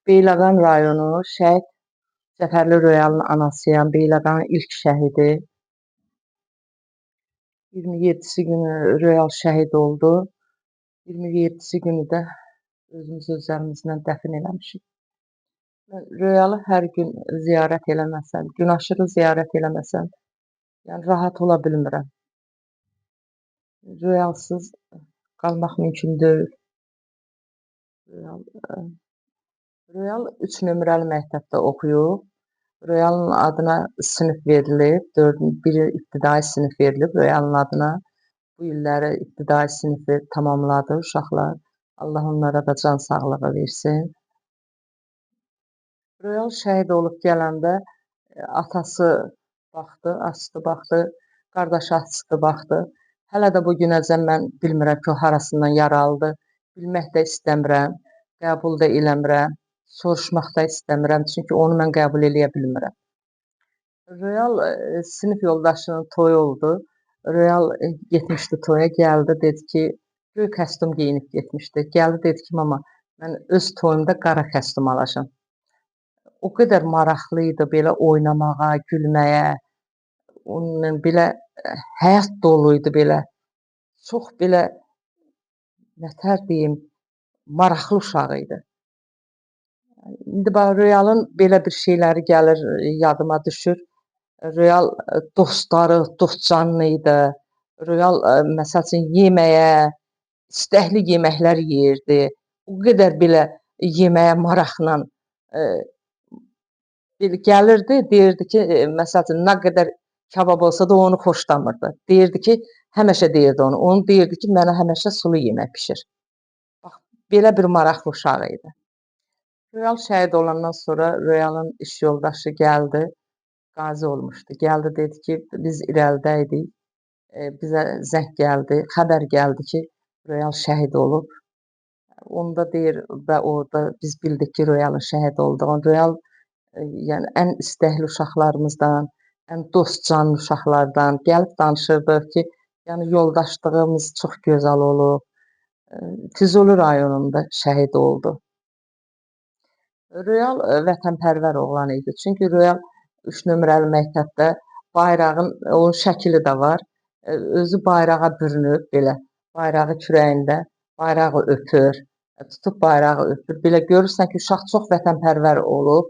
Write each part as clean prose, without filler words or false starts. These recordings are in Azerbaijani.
Beyləqan rayonu şəhid Cəfərli Royalın anasıyam, Beyləqanın ilk şəhidi. 27-si günü Royal şəhid oldu. 27-si günü də özümüz özlərimizlə dəfn eləmişik. Mən Royalı hər gün ziyarət eləməsəm, gün aşırı ziyarət eləməsəm, yəni rahat ola bilmirəm. Royalsız qalmaq mümkün deyil. Royal 3 nömrəli məktəbdə oxuyub. Royalın adına sinif verilib, biri ibtidai sinif verilib Royalın adına. Bu illəri ibtidai sinifi tamamladı uşaqlar. Allah onlara da can sağlığı versin. Royal şəhid olub gələndə atası baxdı, açdı, baxdı, qardaşı açdı, baxdı. Hələ də bu günəcən mən bilmirəm ki, o harasından yaralıdır. Bilmək də istəmirəm, qəbul da eləmirəm, soruşmaq da istəmirəm, çünki onu mən qəbul eləyə bilmirəm. Royal sinif yoldaşının toyu oldu. Royal getmişdi toya, gəldi, dedi ki, göy kostyum geyinib getmişdi. Gəldi, dedi ki, mama, mən öz toyumda qara kostyum alacağam. O qədər maraqlı idi belə oynamağa, gülməyə, onunla belə həyat dolu idi belə. Çox belə, nətər deyim, maraqlı uşaq idi. İndi bax, Royalın belə bir şeyləri gəlir, yadıma düşür. Royal dostları, dostcanlı idi. Royal, məsəl üçün, yeməyə, istəkli yeməklər yeyirdi. O qədər belə yeməyə maraqla gəlirdi, deyirdi ki, məsəl üçün, nə qədər kabab olsa da onu xoşlamırdı. Deyirdi ki, həmişə deyirdi onu. Onu deyirdi ki, mənə həmişə sulu yemək pişir. Bax, belə bir maraqlı uşaq idi. Royal şəhid olandan sonra Royalın iş yoldaşı gəldi, qazi olmuşdu. Gəldi, dedi ki, biz irəlidə idik. Bizə zəng gəldi, xəbər gəldi ki, Royal şəhid olub. Onda deyir və orada biz bildik ki, Royalın şəhid olduğunu. Royal yəni ən istəkli uşaqlarımızdan, ən dostcanlı uşaqlardan gəlib danışırdıq ki, yəni yoldaşlığımız çox gözəl olub. Füzuli rayonunda şəhid oldu. Royal vətənpərvər oğlan idi. Çünki Royal 3 nömrəli məktəbdə bayrağın, onun şəkili də var. Özü bayrağa bürünüb belə, bayrağı kürəyində, bayrağı öpür, tutub bayrağı öpür. Belə görürsən ki, uşaq çox vətənpərvər olub.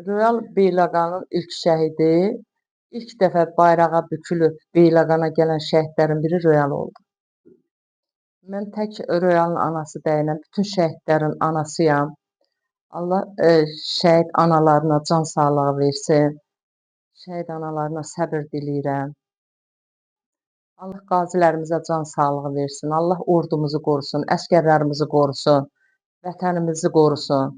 Royal Beyləqanın ilk şəhidi, ilk dəfə bayrağa bükülüb Beyləqana gələn şəhidlərin biri Royal oldu. Mən tək Royalın anası deyiləm, bütün şəhidlərin anasıyam. Allah şəhid analarına can sağlığı versin, şəhid analarına səbir diləyirəm. Allah qazilərimizə can sağlığı versin, Allah ordumuzu qorusun, əsgərlərimizi qorusun, vətənimizi qorusun.